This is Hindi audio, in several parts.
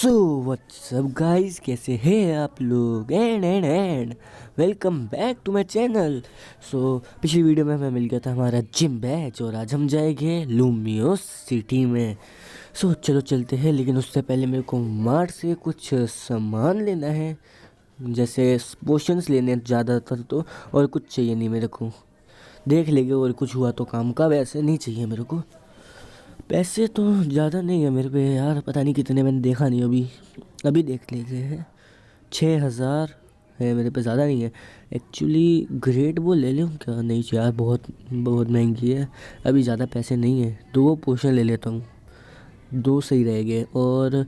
सो व्हाट्सअप गाइस, कैसे हैं आप लोग? And welcome back to my channel. So पिछली वीडियो में हमें मिल गया था हमारा जिम बैच और आज हम जाएंगे लूमियोस सिटी में। सो चलो चलते हैं, लेकिन उससे पहले मेरे को मार्ट से कुछ सामान लेना है, जैसे पोशंस लेने हैं ज़्यादातर तो, और कुछ चाहिए नहीं मेरे को। देख लेंगे और कुछ हुआ तो काम का, वैसे नहीं चाहिए मेरे को। पैसे तो ज़्यादा नहीं है मेरे पे यार, पता नहीं कितने, मैंने देखा नहीं अभी। अभी देख लेते हैं। 6,000 है मेरे पे, ज़्यादा नहीं है एक्चुअली। ग्रेट वो ले लूँ क्या? नहीं यार, बहुत बहुत महंगी है। अभी ज़्यादा पैसे नहीं है, 2 पोशन ले लेता हूँ, 2 सही रहेंगे। और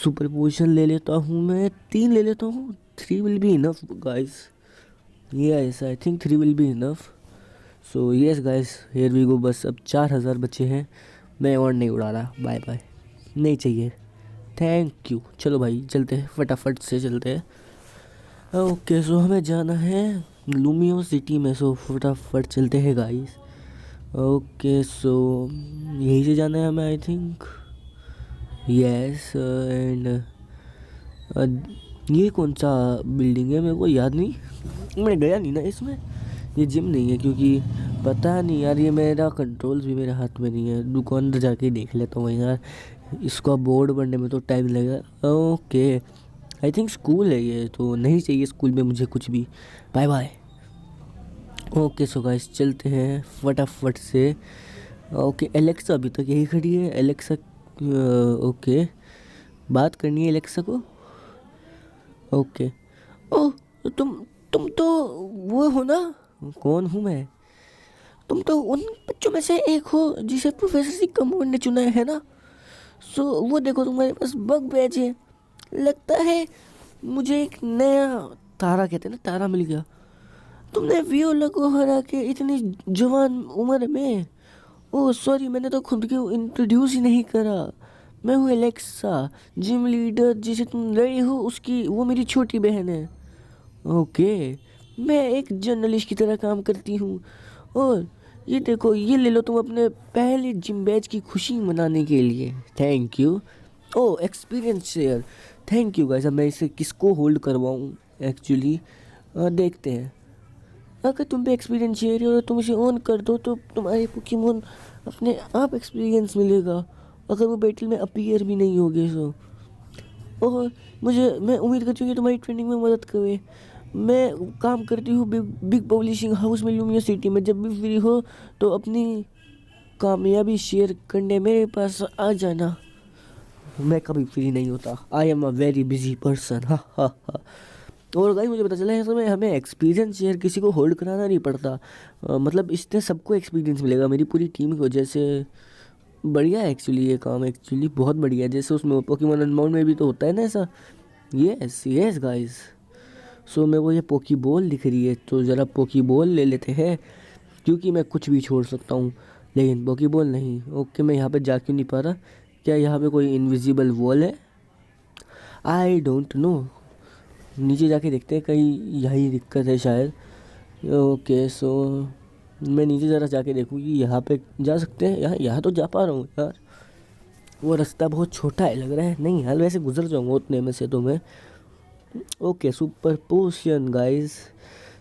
सुपर पोशन ले लेता हूँ मैं, 3 ले लेता हूँ। 3 will be enough guys. Yes, I think 3 will be enough. So yes guys, here we go. बस अब 4,000 बचे हैं। मैं और नहीं उड़ा रहा, बाय बाय, नहीं चाहिए, थैंक यू। चलो भाई चलते हैं, फटाफट से चलते हैं। ओके, सो हमें जाना है लूमियो सिटी में, सो फटाफट चलते हैं गाइस। ओके, सो यहीं से जाना है हमें, आई थिंक। यस, एंड ये कौन सा बिल्डिंग है? मेरे को याद नहीं, मैं गया नहीं ना इसमें। ये जिम नहीं है क्योंकि पता नहीं यार, ये मेरा कंट्रोल्स भी मेरे हाथ में नहीं है। दुकान अंदर जाके देख लेता हूँ यार, इसका बोर्ड बनने में तो टाइम लगेगा। ओके, आई थिंक स्कूल है ये, तो नहीं चाहिए स्कूल में मुझे कुछ भी। Bye bye. Okay, so guys चलते हैं फटाफट से। ओके, एलेक्सा अभी तक यही खड़ी है। एलेक्सा, ओके, बात करनी है एलेक्सा को। ओके, ओह, तुम तो वो हो ना? कौन हूँ मैं? तुम तो उन बच्चों में से एक हो जिसे प्रोफेसर सिकमोर ने चुना है ना? सो वो देखो, तुम्हारे पास बग बैच है। लगता है मुझे एक नया तारा, कहते हैं ना, तारा मिल गया। तुमने वियोला को हरा के इतनी जवान उम्र में। ओह सॉरी, मैंने तो खुद को इंट्रोड्यूस ही नहीं करा। मैं हूँ एलेक्सा, जिम लीडर। जिसे तुम लड़ी हो उसकी, वो मेरी छोटी बहन है। ओके, मैं एक जर्नलिस्ट की तरह काम करती हूँ। और ये देखो, ये ले लो तुम अपने पहले जिम बैच की खुशी मनाने के लिए। Thank you. Oh, experience share, thank you guys. अब मैं इसे किसको होल्ड करवाऊँ एक्चुअली, देखते हैं। अगर तुम पे एक्सपीरियंस शेयर है और तुम इसे ऑन कर दो तो तुम्हारे पोकेमोन अपने आप एक्सपीरियंस मिलेगा, अगर वो बैटल में अपीयर भी नहीं होगे। सो और मैं उम्मीद करती हूँ कि तुम्हारी ट्रेनिंग में मदद करे। मैं काम करती हूँ बिग पब्लिशिंग हाउस में लूमियो सिटी में। जब भी फ्री हो तो अपनी कामयाबी शेयर करने मेरे पास आ जाना। मैं कभी फ्री नहीं होता, I am a very busy person. हा हा हा। और गाइस, मुझे पता चला है इसमें हमें एक्सपीरियंस शेयर किसी को होल्ड कराना नहीं पड़ता। मतलब इससे सबको एक्सपीरियंस मिलेगा, मेरी पूरी टीम की वजह से। बढ़िया है एक्चुअली ये काम, एक्चुअली बहुत बढ़िया है। जैसे उसमें पोकेमॉन अनबाउंड में भी तो होता है ना ऐसा। Yes yes guys. सो मेरे को ये पोकी बॉल दिख रही है, तो ज़रा पोकी बॉल ले लेते हैं, क्योंकि मैं कुछ भी छोड़ सकता हूँ लेकिन पोकी बॉल नहीं। ओके, मैं यहाँ पे जा क्यों नहीं पा रहा? क्या यहाँ पे कोई इनविजिबल वॉल है? आई डोंट नो, नीचे जाके देखते हैं, कहीं यही दिक्कत है शायद। ओके, सो मैं नीचे ज़रा जाके देखूँ कि यहाँ पे जा सकते हैं। यहाँ यहाँ तो जा पा रहा हूँ यार। वो रास्ता बहुत छोटा है लग रहा है। नहीं यार, वैसे गुजर जाऊँगा उतने में से तो मैं। ओके, सुपर पोशन गाइस,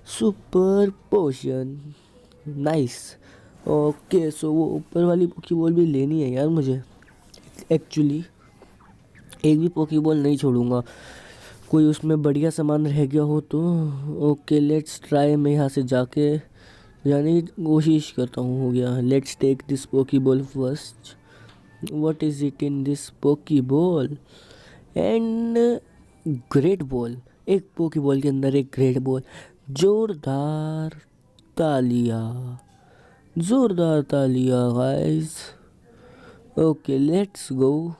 सुपर पोशन, नाइस। ओके, सो वो ऊपर वाली पोकी बॉल भी लेनी है यार मुझे एक्चुअली। एक भी पोकी बॉल नहीं छोड़ूंगा, कोई उसमें बढ़िया सामान रह गया हो तो। Okay, let's try. मैं यहाँ से जाके जाने की कोशिश करता हूँ। हो गया। Let's take this Poke Ball first. What is it in this Poke Ball? And Great Ball. एक पोकी बॉल के अंदर एक ग्रेट बॉल। जोरदार तालियां, जोरदार तालियां गाइस। ओके, लेट्स गो।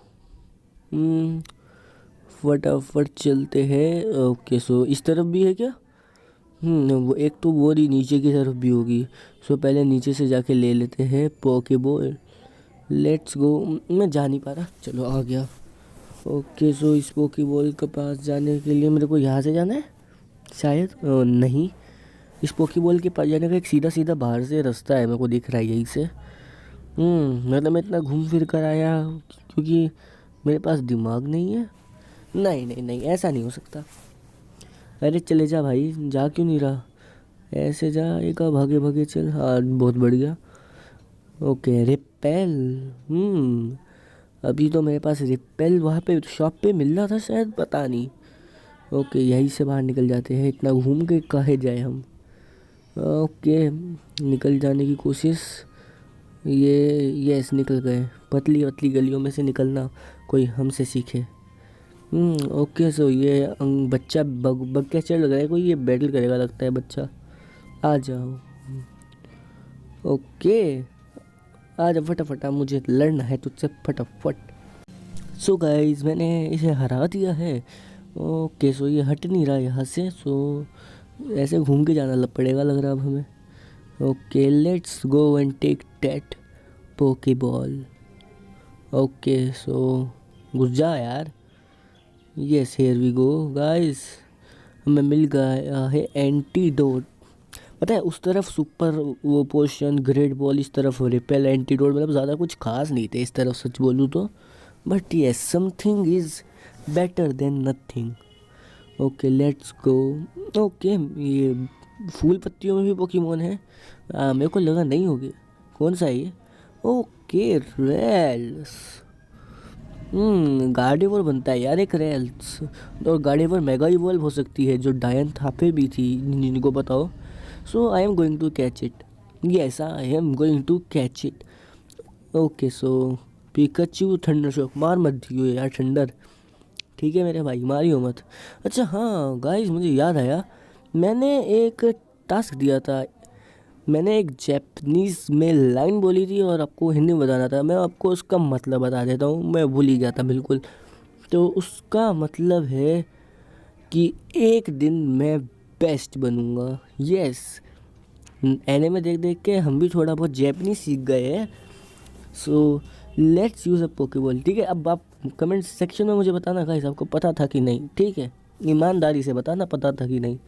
फटाफट चलते हैं। ओके, सो इस तरफ भी है क्या? वो एक तो वो रही नीचे की तरफ भी होगी। सो पहले नीचे से जाके ले लेते हैं पोके बॉल। Let's go. मैं जा नहीं पा रहा, चलो आ गया। ओके, सो इस पोके बॉल के पास जाने के लिए मेरे को यहाँ से जाना है शायद। नहीं, इस पोके बॉल के पास जाने का एक सीधा सीधा बाहर से रास्ता है, मेरे को दिख रहा है यहीं से। मतलब मैं इतना घूम फिर कर आया क्योंकि मेरे पास दिमाग नहीं है। नहीं नहीं नहीं, ऐसा नहीं हो सकता। अरे चले जा भाई, जा क्यों नहीं रहा? ऐसे जा, एक भागे भागे चल। हाँ बहुत बढ़िया। Okay repel. अभी तो मेरे पास रिपेल वहाँ पे शॉप पे मिल रहा था शायद, पता नहीं। ओके यहीं से बाहर निकल जाते हैं, इतना घूम के काहे जाए हम। ओके निकल जाने की कोशिश। ये यस निकल गए। पतली पतली गलियों में से निकलना कोई हमसे सीखे। ओके सो ये बच्चा बग कैसे लग रहा है, कोई ये बैटल करेगा लगता है बच्चा। आ जाओ। ओके आ जा फटाफट, मुझे लड़ना है तुझसे फटाफट। सो गाइस मैंने इसे हरा दिया है। ओके सो ये हट नहीं रहा यहाँ से, सो ऐसे घूम के जाना पड़ेगा लग रहा अब हमें। Okay let's go and take that Poke Ball. Okay so घुस जा यार। Yes here we go guys, हमें मिल गया है एंटीडोट। पता है उस तरफ सुपर वो पोशन ग्रेट बॉल, इस तरफ रिपेल एंटीडोट, मतलब ज़्यादा कुछ खास नहीं थे इस तरफ सच बोलूँ तो। But yes something is better than nothing. Okay let's go. Okay ये फूल पत्तियों में भी पोकेमोन है। मेरे को लगा नहीं होगी। कौन सा है ये? Okay rails. गार्डेवर बनता है यार एक रेल्स। और गार्डेवर मेगा इवॉल्व हो सकती है, जो डायन थापे भी थी जिनको बताओ। So I am going to catch it. Yes I am going to catch it. Okay so Pikachu thunder shock. मार मत दियो यार थंडर, ठीक है मेरे भाई, मारियो मत। अच्छा हाँ गाइस मुझे याद आया, मैंने एक टास्क दिया था। मैंने एक जैपनीज़ में लाइन बोली थी और आपको हिंदी में बताना था। मैं आपको उसका मतलब बता देता हूँ, मैं भूल ही गया था बिल्कुल। तो उसका मतलब है कि एक दिन मैं बेस्ट बनूँगा। यस एनिमे देख देख के हम भी थोड़ा बहुत जैपनीज सीख गए हैं। So let's use a Poké Ball. ठीक है अब आप कमेंट सेक्शन में मुझे बताना गाइस आपको पता था कि नहीं, ठीक है ईमानदारी से बताना पता था कि नहीं।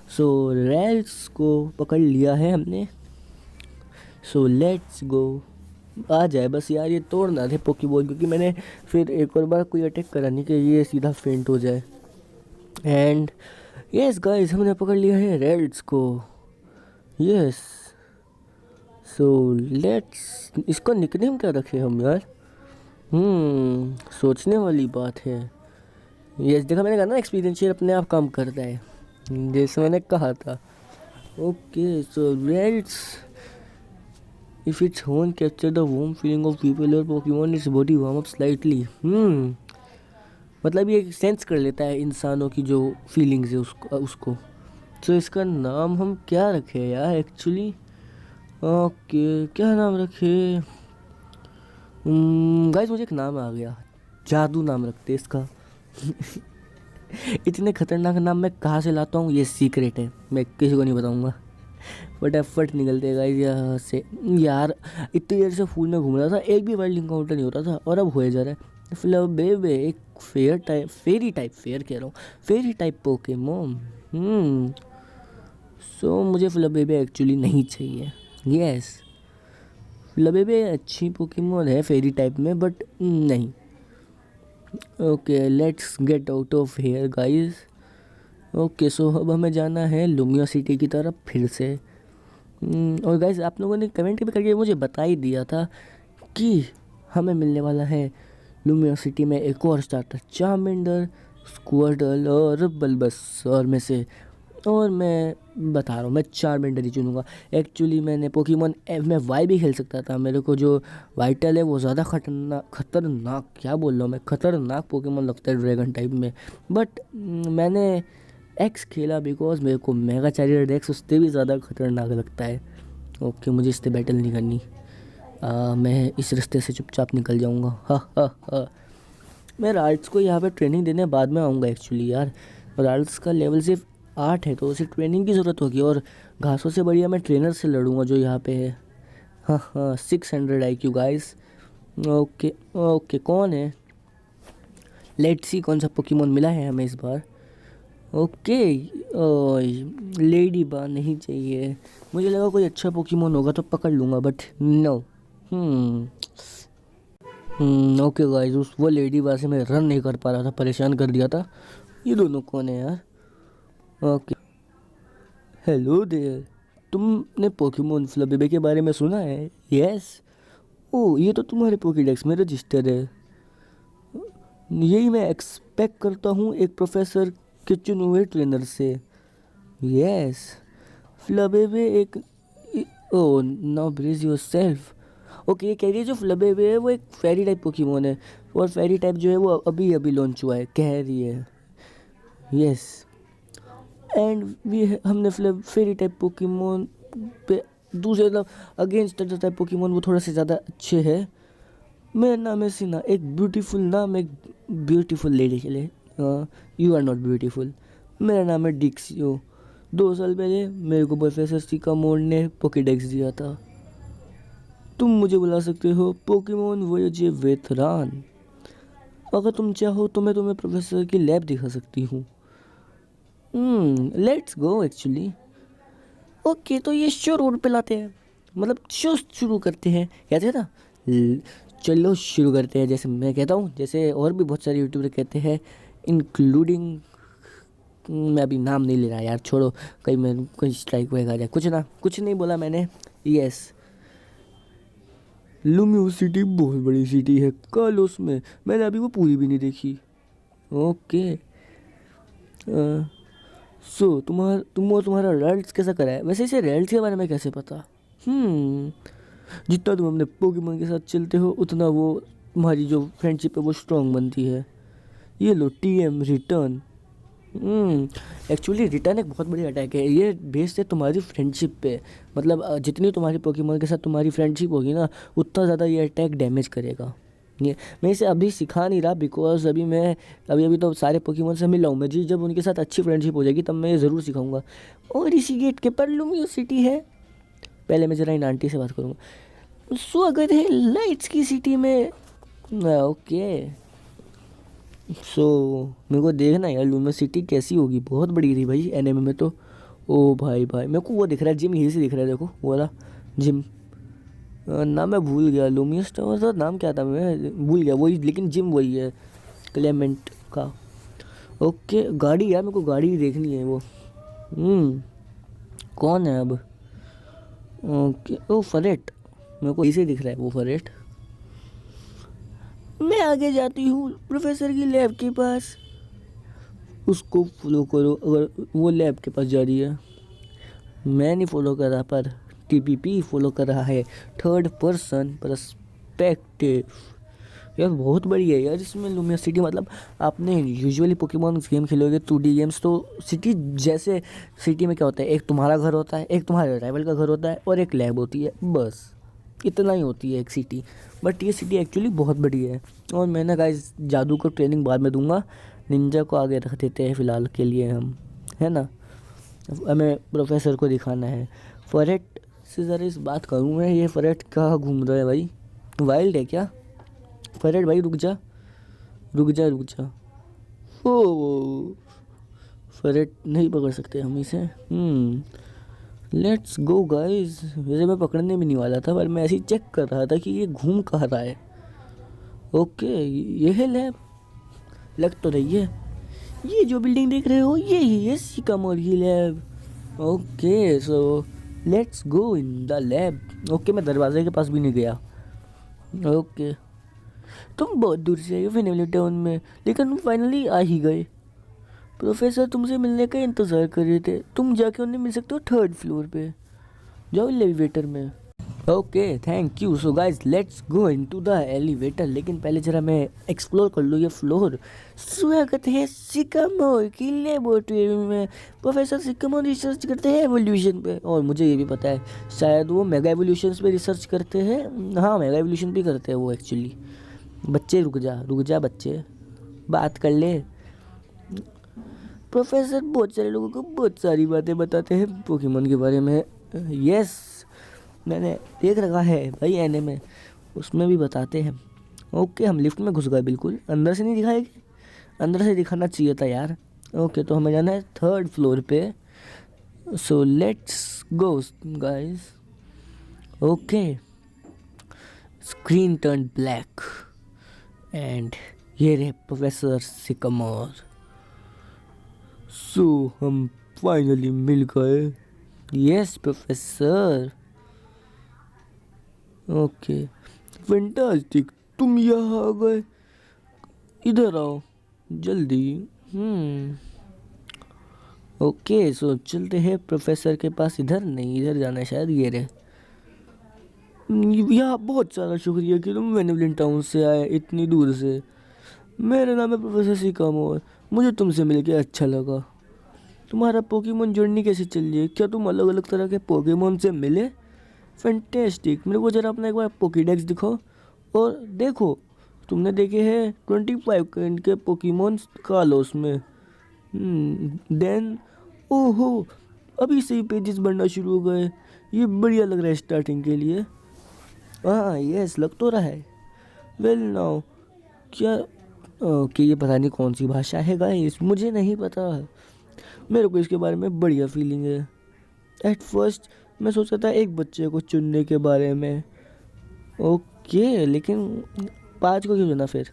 सो रेल्स को पकड़ लिया है हमने। So let's go. आ जाए बस यार, ये तोड़ना थे पोकेबॉल, क्योंकि मैंने फिर एक और बार कोई अटैक करा नहीं कि ये सीधा फेंट हो जाए। एंड यस गाइस हमने पकड़ लिया है रेल्स को। यस सो लेट्स, इसका निकनेम क्या रखे हम यार? सोचने वाली बात है। यस देखा मैंने कहा ना एक्सपीरियंशियल अपने आप काम करता है, जैसे मैंने कहा था। Okay so rails if its horn capture the warm feeling of people or Pokemon, its body warm up slightly। मतलब ये सेंस कर लेता है इंसानों की जो फीलिंग्स है उसको। तो इसका नाम हम क्या रखें यार एक्चुअली? ओके क्या नाम रखे? गाइस मुझे एक नाम आ गया, जादू नाम रखते इसका। इतने खतरनाक नाम मैं कहाँ से लाता हूँ ये सीक्रेट है, मैं किसी को नहीं बताऊँगा। फटाफट निकलते गाइस यहाँ से। यार इतनी देर से फूल में घूम रहा था, एक भी वाइल्ड इनकाउंटर नहीं होता था और अब हो जा रहा है। फ्लबेबे एक फेयर कह रहा हूँ, फेरी टाइप पोकेमोन। सो मुझे फ्लबेबे एक्चुअली नहीं चाहिए। यस फ्लबेबे अच्छी पोकेमोन है फेरी टाइप में, बट नहीं। Okay let's get out of hair guys. Okay so अब हमें जाना है लुमिया सिटी की तरफ फिर से। और गाइस आप लोगों ने कमेंट भी करके मुझे बता ही दिया था कि हमें मिलने वाला है लुमिया सिटी में एक और स्टार्टर, चार्मेंडर, स्क्वाडल और बल्बसौर में से। और मैं बता रहा हूँ मैं चार्मेंडर ही चुनूँगा। एक्चुअली मैंने पोकेमॉन में वाई भी खेल सकता था, मेरे को जो वाइटल है वो ज़्यादा खतरनाक क्या बोल रहा हूँ मैं, खतरनाक पोकेमॉन लगता है ड्रैगन टाइप में। बट मैंने एक्स खेला बिकॉज मेरे को मेगा चारियर एक्स उससे भी ज़्यादा खतरनाक लगता है। ओके मुझे इससे बैटल नहीं करनी, मैं इस रास्ते से चुपचाप निकल जाऊँगा। हा मैं राल्ट्स को यहाँ पे ट्रेनिंग देने बाद में आऊँगा एक्चुअली यार। राल्ट्स का लेवल सिर्फ 8 है तो उसे ट्रेनिंग की ज़रूरत होगी, और घासों से बढ़िया मैं ट्रेनर से लड़ूंगा जो यहाँ पे है। हाँ 600 IQ गाइस। ओके कौन है? लेट्स सी कौन सा पोकेमॉन मिला है हमें इस बार। ओके लेडी बा नहीं चाहिए, मुझे लगा कोई अच्छा पोकेमॉन होगा तो पकड़ लूँगा, बट नो। ओके गाइस, उस वो लेडी वहाँ से मैं रन नहीं कर पा रहा था, परेशान कर दिया था। ये दोनों कौन है यार? Okay, hello there. तुमने पोकेमोन फ्लबेबे के बारे में सुना है? यस। ओ, ये तो तुम्हारे पोकेडेक्स में रजिस्टर है। यही मैं एक्सपेक्ट करता हूँ एक प्रोफेसर के चुने हुए ट्रेनर से। यस, फ्लबेबे एक, ओ नाउ ब्रेज योरसेल्फ। ओके, ये कह रही है जो फ्लबेबे है वो एक फेरी टाइप पोकेमोन है, और फेरी टाइप जो है वो अभी अभी लॉन्च हुआ है, कह रही है। यस, एंड वी हमने फेरी टाइप पोकेमोन पे दूसरे अगेंस्ट टाइप पोकेमोन वो थोड़ा से ज़्यादा अच्छे है। मेरा नाम है सिन्हा, एक ब्यूटीफुल नाम एक ब्यूटीफुल लेडी के लिए। You are not beautiful. मेरा नाम है डिक्सियो। 2 साल पहले मेरे को प्रोफेसर सिकामोर ने पोकेडेक्स दिया था। तुम मुझे बुला सकते हो पोकेमोन वोयेज वेतरान। अगर तुम चाहो तो मैं तुम्हें प्रोफेसर की लैब दिखा सकती हूँ। Let's go actually. ओके, तो ये शो रोड पे लाते हैं, मतलब शो शुरू करते हैं, कहते हैं ना। चलो शुरू करते हैं, जैसे मैं कहता हूँ, जैसे और भी बहुत सारे यूट्यूबर कहते हैं, इंक्लूडिंग, मैं अभी नाम नहीं ले रहा यार, छोड़ो, कहीं मैं कोई स्ट्राइक वगैरह आ जाए। कुछ नहीं बोला मैंने। यस, लुमियो सिटी बहुत बड़ी सिटी है कालोस में, मैंने अभी वो पूरी भी नहीं देखी। ओके, सो तुम और तुम्हारा रेल्स कैसा करा है? वैसे इसे रेल्स के बारे में कैसे पता? जितना तुम अपने पोकेमोन के साथ चलते हो उतना वो तुम्हारी जो फ्रेंडशिप है वो स्ट्रांग बनती है। ये लो TM रिटर्न। एक्चुअली रिटर्न एक बहुत बड़ी अटैक है, ये बेस्ड है तुम्हारी फ्रेंडशिप पे। मतलब जितनी तुम्हारी पोकेमोन के साथ तुम्हारी फ्रेंडशिप होगी ना, उतना ज़्यादा ये अटैक डैमेज करेगा। ये मैं इसे अभी सिखा नहीं रहा, बिकॉज अभी तो सारे पोकेमोन से मिला हूँ मैं जी। जब उनके साथ अच्छी फ्रेंडशिप हो जाएगी तब मैं ये ज़रूर सिखाऊंगा। और इसी गेट के पर लुमियो सिटी है। पहले मैं ज़रा इन आंटी से बात करूँगा। स्वागत है लाइट्स की सिटी में। ओके, सो मेरे को देखना यार लुमियो सिटी कैसी होगी, बहुत बड़ी रही भाई एनिमे में तो। ओ भाई मेरे को वो दिख रहा है जिम, यही से दिख रहा है, देखो वो वाला जिम। नाम मैं भूल गया, लुमियस टावर था, नाम क्या था मैं भूल गया, वही, लेकिन जिम वही है क्लेमेंट का। ओके, गाड़ी यार, मेरे को गाड़ी देखनी है वो। कौन है अब? ओके, ओ फरेट, मेरे को इसे दिख रहा है वो फरेट। मैं आगे जाती हूँ प्रोफेसर की लैब के पास। उसको फॉलो करो अगर वो लैब के पास जा रही है। मैं नहीं फॉलो कर रहा, पर TPP फॉलो कर रहा है, थर्ड पर्सन पर्सपेक्टिव। यार बहुत बड़ी है यार इसमें लुमिया सिटी। मतलब आपने यूजुअली पोकेमॉन गेम खेलोगे 2D गेम्स, तो सिटी जैसे सिटी में क्या होता है, एक तुम्हारा घर होता है, एक तुम्हारे राइवल का घर होता है, और एक लैब होती है, बस इतना ही होती है एक सिटी। बट ये सिटी एक्चुअली बहुत बड़ी है। और मैं ना गाइस जादू को ट्रेनिंग बाद में दूंगा, निंजा को आगे रख देते हैं फ़िलहाल के लिए हम, है ना। हमें प्रोफेसर को दिखाना है। फरेट से ज़रा इस बात करूँ मैं, ये फरेट कहाँ घूम रहा है भाई? वाइल्ड है क्या फरेट? भाई रुक जा रुक जा रुक जा। ओ, फरेट नहीं पकड़ सकते हम इसे। Let's go guys. वैसे मैं पकड़ने भी नहीं वाला था, पर मैं ऐसे ही चेक कर रहा था कि ये घूम कहाँ रहा है। ओके, ये है लैब, लग तो रही है। ये जो बिल्डिंग देख रहे हो ये ही है सिकामोर की lab. Okay, so let's go in the lab. Okay, मैं दरवाजे के पास भी नहीं गया। ओके, तुम बहुत दूर से आए हो फिनेली टाउन में, लेकिन तुम फाइनली आ ही गए। प्रोफेसर तुमसे मिलने का इंतज़ार कर रहे थे, तुम जाके उन्हें मिल सकते हो 3rd फ्लोर पे, जाओ एलिवेटर में। Okay, thank you. So guys let's go into the elevator, लेकिन पहले जरा मैं एक्सप्लोर कर लूँ ये फ्लोर। स्वागत है सिकामोर की लेबोरेटरी में। प्रोफेसर सिकामोर रिसर्च करते हैं एवोल्यूशन पे, और मुझे ये भी पता है शायद वो मेगा एवोल्यूशन पे रिसर्च करते हैं। हाँ, मेगा एवोल्यूशन भी करते हैं वो एक्चुअली। बच्चे रुक जा बच्चे, बात कर ले। प्रोफेसर बहुत सारे लोगों को बहुत सारी बातें बताते हैं पोकेमोन के बारे में। यस, मैंने देख रखा है भाई एनिमे, उसमें भी बताते हैं। ओके, हम लिफ्ट में घुस गए, बिल्कुल अंदर से नहीं दिखाएगी, अंदर से दिखाना चाहिए था यार। ओके, तो हमें जाना है 3rd फ्लोर पे। So let's go guys. Okay, screen turn black. And ये रहे प्रोफेसर सिकमोर। सो हम फाइनली मिल गए। Yes professor. ओके फैंटास्टिक, तुम यहाँ आ गए। इधर आओ जल्दी। ओके सो चलते हैं प्रोफेसर के पास। इधर नहीं, इधर जाना है शायद। ये रहे। यहाँ बहुत सारा शुक्रिया कि तुम बेनेवलेंट टाउन से आए इतनी दूर से। मेरा नाम है प्रोफेसर सिकामोर। मुझे तुमसे मिलके अच्छा लगा। तुम्हारा पोकेमोन जर्नी कैसे चल रही है? क्या तुम अलग अलग तरह के पोकेमोन से मिले? फैंटेस्टिक। मेरे को जरा अपना एक बार पोकेडेक्स दिखाओ। और देखो, तुमने देखे हैं 25 काइंड के पोकेमोन कालोस में। देन ओहो, अभी से ही पेजेस बनना शुरू हो गए। ये बढ़िया लग रहा है स्टार्टिंग के लिए। हाँ यस, लग तो रहा है। वेल नाउ क्या ओके, ये पता नहीं कौन सी भाषा है गाइस, मुझे नहीं पता। मेरे को इसके बारे में बढ़िया फीलिंग है। एट फर्स्ट मैं सोचा था एक बच्चे को चुनने के बारे में। ओके लेकिन 5 को क्यों चुना फिर?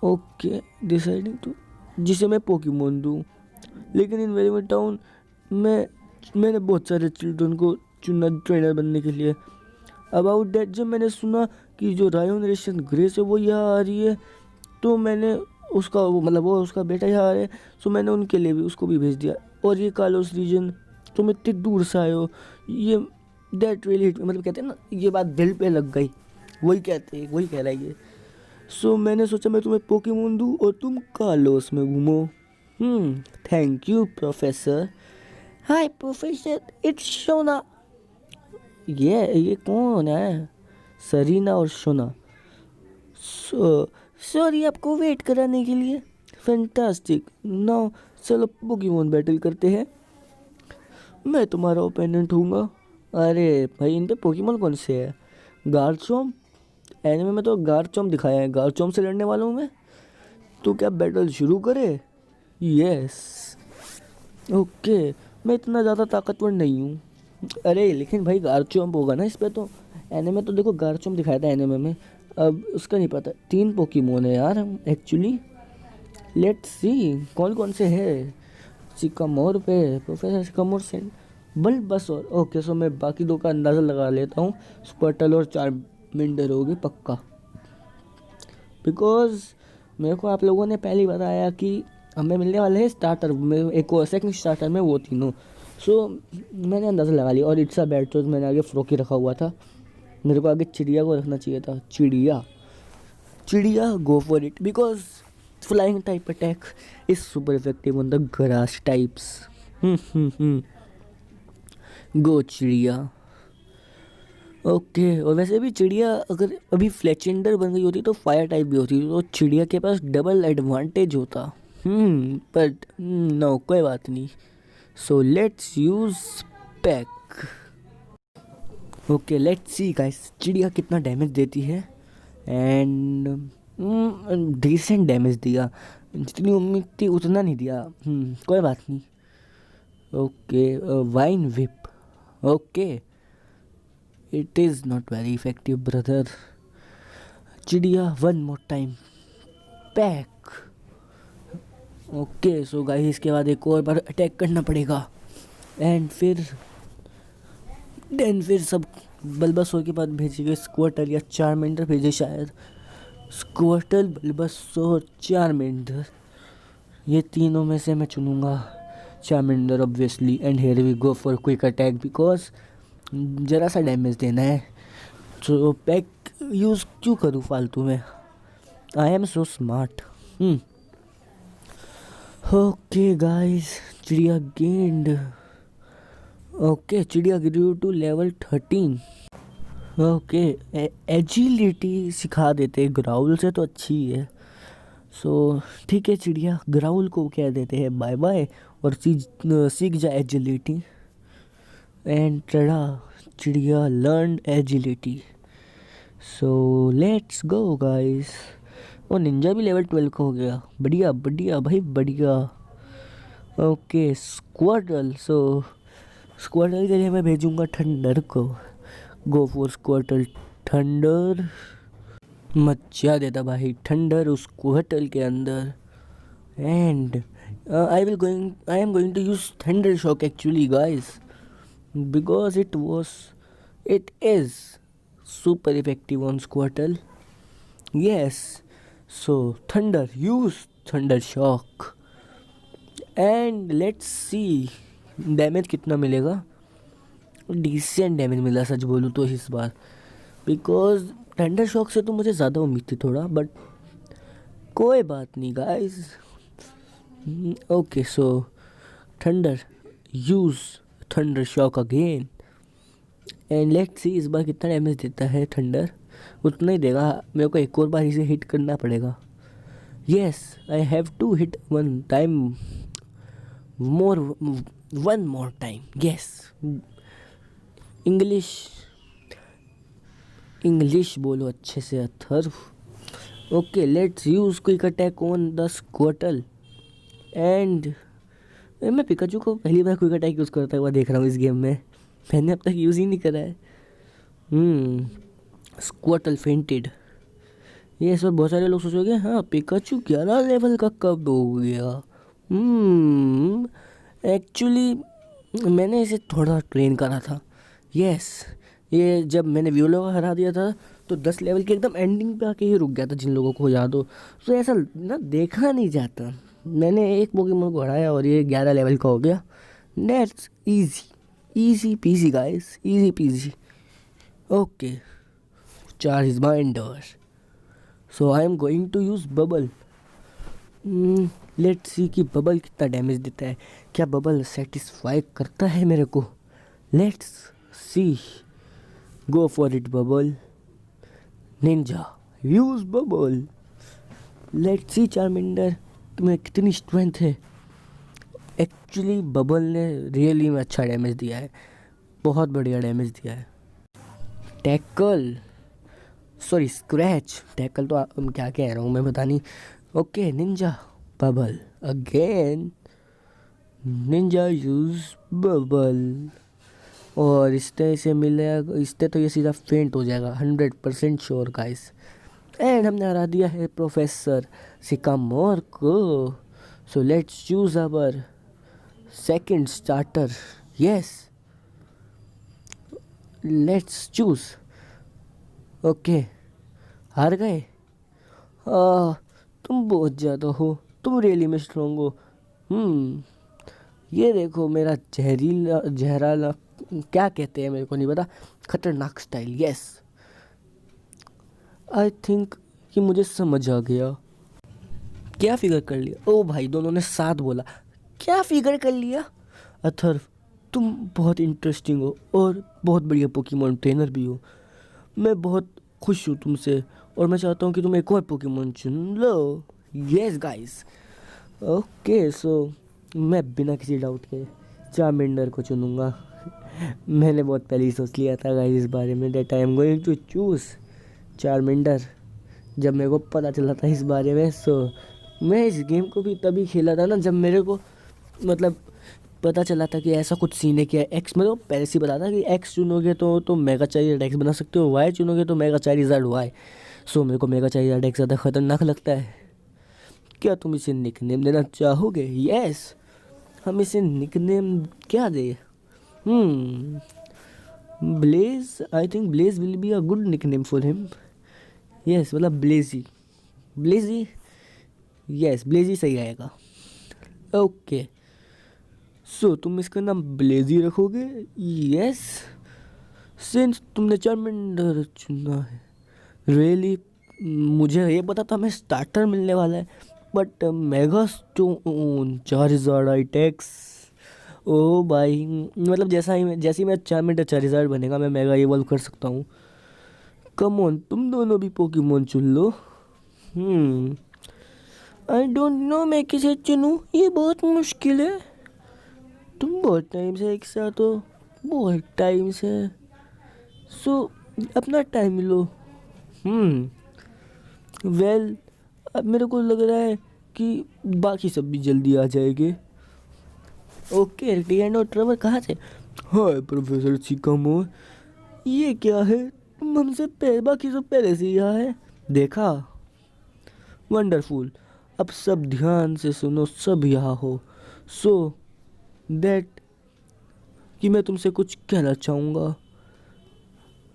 ओके डिसाइडिंग टू, जिसे मैं पोकेमोन दूँ। लेकिन इन वेरीमेंट टाउन में मैंने बहुत सारे चिल्ड्रन को चुना ट्रेनर बनने के लिए। अबाउट डैट जब मैंने सुना कि जो रायन रेशन ग्रेस है वो यहाँ आ रही है, तो मैंने उसका वो उसका बेटा यहाँ आ रहा है, सो मैंने उनके लिए भी उसको भी भेज दिया। और ये कालोस रीजन, तुम इतनी दूर से आए हो, ये दैट रियली हिट, मतलब कहते हैं ना, ये बात दिल पे लग गई। वही कहते हैं, वही कह रहा है ये। सो मैंने सोचा मैं तुम्हें पोकेमोन दूँ और तुम कालोस में घूमो। Thank you professor. Hi professor, it's Shona. ये कौन है? सरीना और शोना। सॉरी आपको वेट कराने के लिए। फैंटास्टिक, नाउ चलो पोकेमोन बैटल करते हैं। मैं तुम्हारा ओपोनेंट हूँगा। अरे भाई, इन पे पोकेमोन कौन से है? गार्चोम। एनिमे में तो गार्चोम दिखाया है, गार्चोम से लड़ने वाला हूँ मैं। तो क्या बैटल शुरू करे? यस। ओके, मैं इतना ज़्यादा ताकतवर नहीं हूँ। अरे लेकिन भाई गार्चोम होगा ना इस पे तो। एनिमे तो देखो गार्चोम दिखाया था एनिमे में, अब उसका नहीं पता। 3 पोकेमोन है यार एक्चुअली। लेट्स सी कौन कौन से है। सिकामोर पे प्रोफेसर सिकामोर से बल्बासोर। ओके सो मैं बाकी 2 का अंदाज़ा लगा लेता हूँ। स्पर्टल और चार्मिंडर होगी पक्का, बिकॉज मेरे को आप लोगों ने पहले ही बताया कि हमें मिलने वाले हैं स्टार्टर में, एक और सेकंड स्टार्टर में वो तीनों। सो मैंने अंदाज़ा लगा लिया। और इट्स अ बैड चॉइस, मैंने आगे फ्रोकी रखा हुआ था। मेरे को आगे चिड़िया को रखना चाहिए था। चिड़िया go for it, because flying type attack is super effective on the grass types. Go चिड़िया। ओके और वैसे भी चिड़िया अगर अभी फ्लेचेंडर बन गई होती तो फायर टाइप भी होती, तो चिड़िया के पास डबल एडवांटेज होता। बट नो, कोई बात नहीं। So let's use pack. Okay let's see guys, चिड़िया कितना डैमेज देती है। एंड डिसेंट डैमेज दिया, जितनी उम्मीद थी उतना नहीं दिया। कोई बात नहीं। Okay vine whip. Okay it is not very effective brother. चिड़िया one more time pack. Okay so guys, इसके बाद एक और बार अटैक करना पड़ेगा। एंड फिर सब बल्बासोर के पास भेजेंगे। स्क्वार्टल या चार्मेंडर भेजे शायद। स्क्वार्टल, बल्बासोर, चार्मेंडर, ये तीनों में से मैं चुनूँगा Charmander obviously. And here we go for quick attack, because ज़रा सा डैमेज देना है। तो पैक यूज़ क्यों करूँ फालतू में? I am so smart. Okay guys, चिड़िया गेंड। ओके चिड़िया ग्रू टू लेवल 13। ओके एजिलिटी सिखा देते ग्राउल से तो अच्छी है। सो ठीक है, चिड़िया ग्राउल को कह देते हैं बाय बाय और सीख जा एजिलिटी। एंड टड़ा, चिड़िया learn agility. So let's go guys. और निंजा भी लेवल 12 का हो गया। बढ़िया बढ़िया भाई बढ़िया। ओके स्क्वार्टल। सो स्क्वार्टल के लिए मैं भेजूंगा थंडर को। Go for Squirtle thunder. मचा देता भाई थंडर उस क्वार्टल के अंदर। And I am going to use thunder shock actually guys, because it is super effective on Squirtle. Yes, so thunder, use thunder shock and let's see damage कितना मिलेगा। डिसेंट डैमेज मिला सच बोलूँ तो इस बार, बिकॉज थंडर शॉक से तो मुझे ज़्यादा उम्मीद थी थोड़ा, बट कोई बात नहीं guys. Okay so thunder, use thunder shock again and let's see इस बार कितना डैमेज देता है थंडर। उतना ही देगा, मेरे को एक और बार इसे हिट करना पड़ेगा। Yes, I have to hit one more time. Yes, English बोलो अच्छे से Atharv. Okay let's use quick attack on the Squirtle and मैं पिकाचू को पहली बार क्विक अटैक यूज़ करता हुआ देख रहा हूँ इस गेम में, मैंने अब तक यूज़ ही नहीं करा है। स्क्वार्टल फेंटेड। ये इस बार बहुत सारे लोग सोचोगे हाँ पिकाचू 11 लेवल का कब हो गया। एक्चुअली मैंने इसे थोड़ा ट्रेन करा था। यस, ये जब मैंने व्यूलो को हरा दिया था तो 10 लेवल के एकदम एंडिंग पे आके ही रुक गया था, जिन लोगों को याद हो। तो ऐसा ना देखा नहीं जाता, मैंने एक पोकेमोन को हराया और ये 11 लेवल का हो गया। That's easy peasy guys, easy peasy. Okay, charge is my ender, so I am going to use bubble. Let's see कि बबल कितना डैमेज देता है, क्या बबल सेटिस्फाई करता है मेरे को। Let's see, go for it bubble. Ninja, use bubble. Let's C Charmander तुम्हें कितनी स्ट्रेंथ है। एक्चुअली बबल ने रियली में अच्छा डैमेज दिया है, बहुत बढ़िया डैमेज दिया है। टैकल, सॉरी स्क्रैच, टैकल तो क्या कह रहा हूँ मैं पता नहीं। Okay Ninja bubble again, Ninja use bubble और इससे इसे मिलेगा, इससे तो ये सीधा फेंट हो जाएगा 100% श्योर गाइस। एंड हमने हरा दिया है प्रोफेसर सिकामोर को। So let's choose our second starter. Yes, let's choose. Okay, हार गए। तुम बहुत ज़्यादा हो, तुम रियली में स्ट्रॉन्ग हो। ये देखो मेरा जहराला क्या कहते हैं मेरे को नहीं पता, खतरनाक स्टाइल। यस, आई थिंक कि मुझे समझ आ गया। क्या फिगर कर लिया? ओ भाई दोनों ने साथ बोला, क्या फिगर कर लिया। अथर्व तुम बहुत इंटरेस्टिंग हो और बहुत बढ़िया पोकेमोन ट्रेनर भी हो। मैं बहुत खुश हूँ तुमसे और मैं चाहता हूँ कि तुम एक और पोकेमोन चुन लो। यस गाइस, ओके सो मैं बिना किसी डाउट के चार्मेंडर को चुनूँगा। मैंने बहुत पहले ही सोच लिया था गाइस इस बारे में, that I am going to choose Charmander. जब मेरे को पता चला था इस बारे में, सो मैं इस गेम को भी तभी खेला था ना जब मेरे को मतलब पता चला था कि ऐसा कुछ सीन है कि एक्स, मेरे को पहले से पता था कि एक्स चुनोगे तो मेगा चारिज़ार्ड एक्स बना सकते हो, वाई चुनोगे तो मेगा चारिज़ार्ड वाई। सो मेरे को मेगा चारिज़ार्ड एक्स ज़्यादा खतरनाक लगता है। क्या तुम इसे निकनेम देना चाहोगे? यस, हम इसे निकनेम क्या दे? Blaze, I think Blaze will be a good nickname for him. Yes, मतलब ब्लेजी, यस ब्लेजी सही रहेगा। ओके सो तुम इसका नाम ब्लेजी रखोगे? यस, सिंस तुमने चार्मेंडर चुना है। रियली मुझे ये पता था मैं स्टार्टर मिलने वाला है, but mega stone charged items. ओ भाई मतलब जैसे ही मैं चार्मेंडर चार्जर्ड बनेगा मैं मेगा इवॉल्व कर सकता हूँ। कम ऑन, तुम दोनों भी पोकेमोन चुन लो। आई डोंट नो मैं किसे चुनूँ, ये बहुत मुश्किल है। तुम बहुत टाइम से एक साथ हो, बहुत टाइम से, सो अपना टाइम लो। वेल अब मेरे को लग रहा है कि बाकी सब भी जल्दी आ जाएंगे। ओके रिटियन और ट्रेवर कहाँ से? हाय प्रोफेसर सिकामोर, ये क्या है? तुम हमसे पहले, बाकी सब पहले से ही यहाँ है। देखा, वंडरफुल। अब सब ध्यान से सुनो, सब यहाँ हो। सो दैट कि मैं तुमसे कुछ कहना चाहूँगा,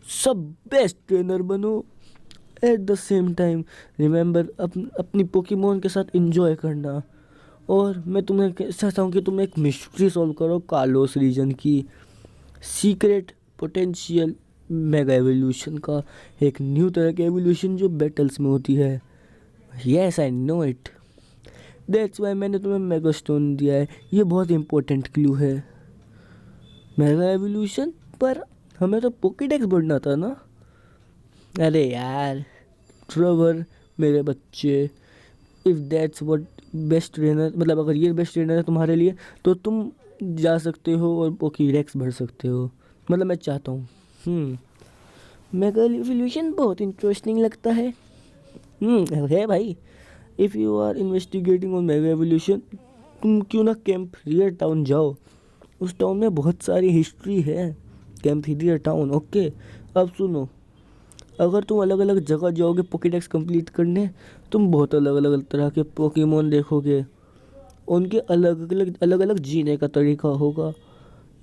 सब बेस्ट ट्रेनर बनो। At the same time remember अपनी पोकेमोन के साथ एंजॉय करना। और मैं तुम्हें चाहता हूँ कि तुम एक मिस्ट्री सॉल्व करो कालोस रीजन की, सीक्रेट पोटेंशियल मेगा एवोल्यूशन का, एक न्यू तरह के एवोल्यूशन जो बैटल्स में होती है। Yes I know it, that's why मैंने तुम्हें मेगा स्टोन दिया है। ये बहुत इंपॉर्टेंट क्लू है। मेगा एवोल्यूशन पर हमें तो पोकेडेक्स बढ़ना था ना। अरे यार ट्रेवर मेरे बच्चे, if that's what best trainer, मतलब अगर ये बेस्ट ट्रेनर है तुम्हारे लिए तो तुम जा सकते हो और पोकेडेक्स भर सकते हो। मतलब मैं चाहता हूँ। मेगा एवोल्यूशन बहुत इंटरेस्टिंग लगता है। है भाई। If you are investigating on mega evolution, तुम क्यों ना कैंप रियर टाउन जाओ। उस टाउन में बहुत सारी हिस्ट्री है, कैंप रियर टाउन। ओके अब सुनो, अगर तुम अलग अलग जगह जाओगे पोकेडेक्स कंप्लीट करने, तुम बहुत अलग अलग तरह के पोकेमोन देखोगे। उनके अलग अलग जीने का तरीका होगा।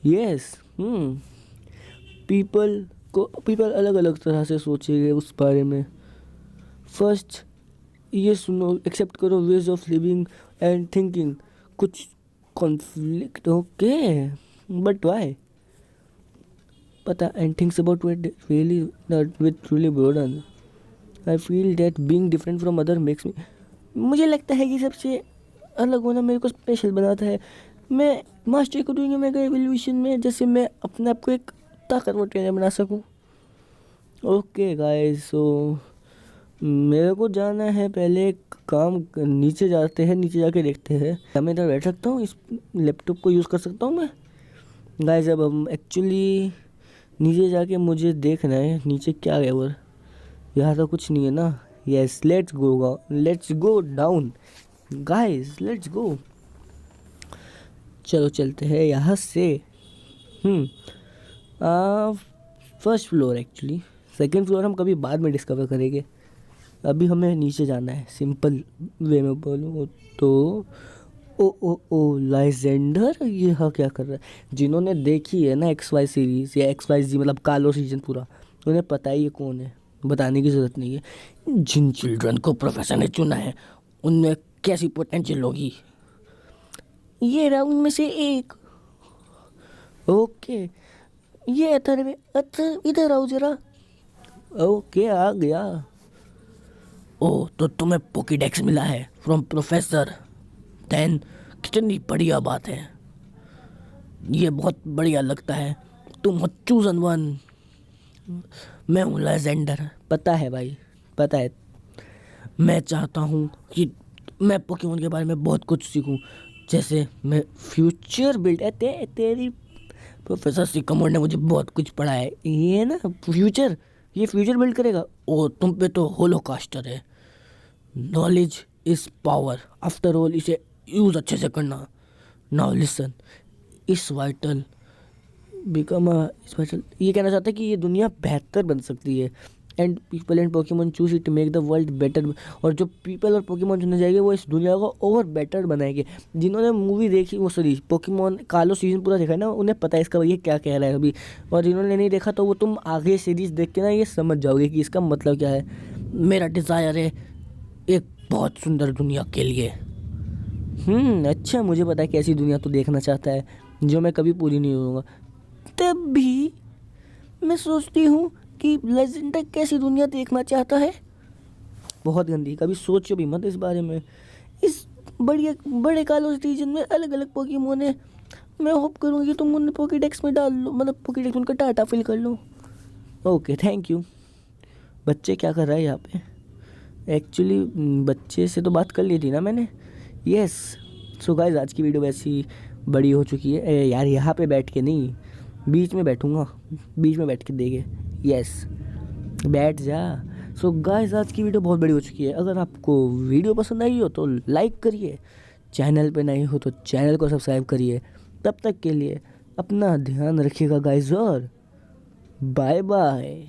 यस पीपल अलग अलग तरह से सोचेंगे उस बारे में। फर्स्ट ये सुनो, एक्सेप्ट करो ways of living and thinking. कुछ कॉन्फ्लिक्ट ओके, बट वाई पता, and thinks about with really burden. I feel that being different from other makes me, मुझे लगता है कि सबसे अलग होना मेरे को स्पेशल बनाता है। मैं मास्टर करूँगी मेगा एवोल्यूशन में, जैसे मैं अपने आप को एक ताकतवर ट्रेनर बना सकूँ। ओके गाइस, सो मेरे को जाना है, पहले एक काम नीचे जाते हैं, नीचे जाके देखते हैं। क्या मैं इधर बैठ सकता हूँ, इस लैपटॉप को यूज़ कर सकता हूँ मैं। गाइस अब हम एक्चुअली नीचे जाके मुझे देखना है नीचे क्या है। और यहाँ तो कुछ नहीं है ना। Yes let's go down guys, let's go. चलो चलते हैं यहाँ से। First floor, actually second floor हम कभी बाद में डिस्कवर करेंगे। अभी हमें नीचे जाना है। सिंपल वे में बोलूँ तो ओ लाइजेंडर ये यहाँ क्या कर रहा है। जिन्होंने देखी है ना XY सीरीज़ या XYZ मतलब कालो सीजन पूरा, उन्हें पता है ये कौन है, बताने की ज़रूरत नहीं है। जिन चिल्ड्रन को प्रोफेसर ने चुना है उनमें कैसी पोटेंशियल होगी, ये रहा उनमें से एक। ओके ये इधर आओ जरा। ओके आ गया। ओ तो तुम्हें पोकेडेक्स मिला है फ्रॉम प्रोफेसर, देन कितनी बढ़िया बात है। ये बहुत बढ़िया लगता है। तुम हो चूजन वन। मैं हूँ लेजेंडर। पता है भाई, पता है। मैं चाहता हूँ कि मैं पोकेमोन के बारे में बहुत कुछ सीखूँ। जैसे मैं फ्यूचर बिल्ड है तेरी प्रोफेसर सिकामोर ने मुझे बहुत कुछ पढ़ाया है। ये ना फ्यूचर, ये फ्यूचर बिल्ड करेगा। ओ तुम पे तो होलोकास्टर है। Knowledge is power, after all इसे यूज़ अच्छे से करना। नाउ लिसन, इस वाइटल बिकम इस वाइटल, ये कहना चाहता है कि ये दुनिया बेहतर बन सकती है। And people and Pokemon choose it to make the world better. और जो पीपल और पोकेमोन चुने जाएंगे वो इस दुनिया को और बेटर बनाएंगे। जिन्होंने मूवी देखी, वो सॉरी पोकेमोन कालो सीजन पूरा देखा है ना, उन्हें पता है इसका ये क्या कह रहा है अभी। और जिन्होंने नहीं देखा तो वो तुम आगे सीरीज देख के ना ये समझ जाओगे कि इसका मतलब क्या है। मेरा डिज़ायर है एक बहुत सुंदर दुनिया के लिए। अच्छा मुझे पता है कैसी दुनिया तो देखना चाहता है जो मैं कभी पूरी नहीं होऊंगा। तब भी मैं सोचती हूँ कि लेजेंडर कैसी दुनिया देखना चाहता है। बहुत गंदी, कभी सोचो भी मत इस बारे में। इस बड़े कालोस रीजन में अलग अलग पोकेमोन है। मैं होप करूँगी तुम उन्हें पोकेडेक्स में डाल लो, मतलब पोकेडेक्स उनका डाटा फिल कर लो। Okay thank you. बच्चे क्या कर रहा है यहाँ पे। एक्चुअली बच्चे से तो बात कर ली थी ना मैंने। यस सो गाइस आज की वीडियो वैसी बड़ी हो चुकी है। यार यहाँ पे बैठ के नहीं, बीच में बैठूंगा, बीच में बैठ के देखे। यस बैठ जा। सो गाइस आज की वीडियो बहुत बड़ी हो चुकी है। अगर आपको वीडियो पसंद आई हो तो लाइक करिए, चैनल पे नहीं हो तो चैनल को सब्सक्राइब करिए। तब तक के लिए अपना ध्यान रखिएगा गाइस और बाय बाय।